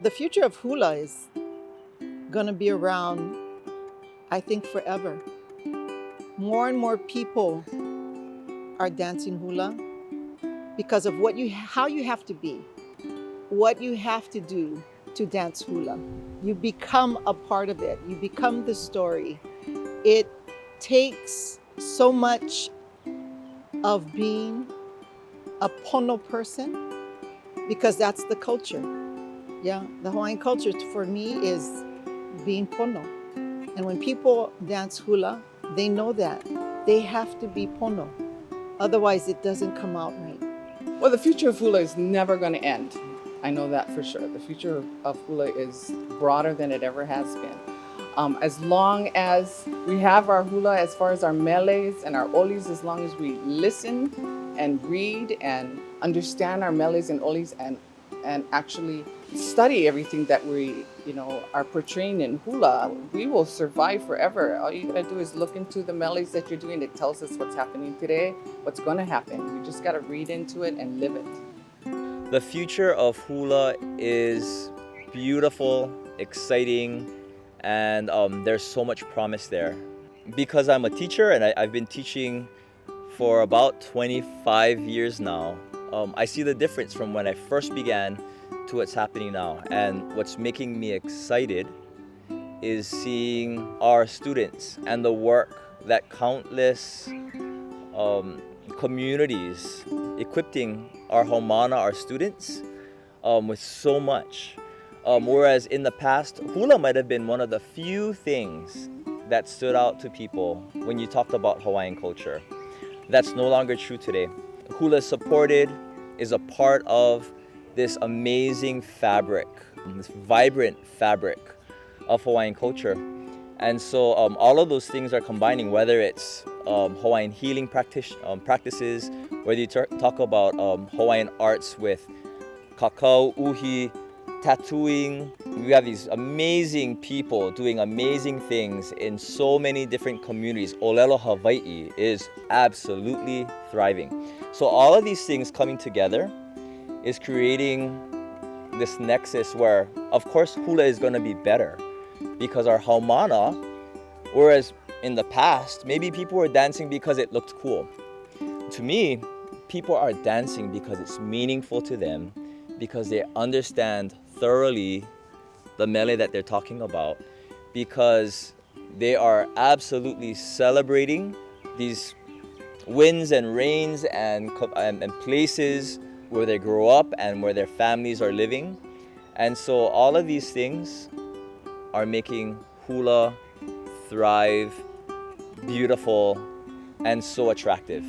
the future of hula is going to be around, I think, forever. More and more people are dancing hula because of how you have to be, what you have to do to dance hula. You become a part of it. You become the story. It takes so much of being a pono person because that's the culture. Yeah, the Hawaiian culture for me is being pono. And when people dance hula, they know that. They have to be pono. Otherwise, it doesn't come out right. Well, the future of hula is never going to end. I know that for sure. The future of hula is broader than it ever has been. As long as we have our hula, as far as our meles and our olis, as long as we listen and read and understand our meles and olis and actually study everything that we, are portraying in hula, we will survive forever. All you gotta do is look into the meles that you're doing. It tells us what's happening today, what's gonna happen. You just gotta read into it and live it. The future of hula is beautiful, exciting, and there's so much promise there. Because I'm a teacher and I've been teaching for about 25 years now, I see the difference from when I first began to what's happening now. And what's making me excited is seeing our students and the work that countless communities equipping our haumana, our students, with so much. Whereas in the past, hula might have been one of the few things that stood out to people when you talked about Hawaiian culture. That's no longer true today. Hula is supported, is a part of this amazing fabric, this vibrant fabric of Hawaiian culture. And so all of those things are combining, whether it's Hawaiian healing practices, whether you talk about Hawaiian arts with kakao, uhi, tattooing. We have these amazing people doing amazing things in so many different communities. Olelo Hawaii is absolutely thriving. So all of these things coming together is creating this nexus where, of course, hula is going to be better because our haumana, whereas in the past, maybe people were dancing because it looked cool. To me, people are dancing because it's meaningful to them, because they understand thoroughly the mele that they're talking about, because they are absolutely celebrating these winds and rains and places where they grow up and where their families are living. And so all of these things are making hula thrive, beautiful, and so attractive.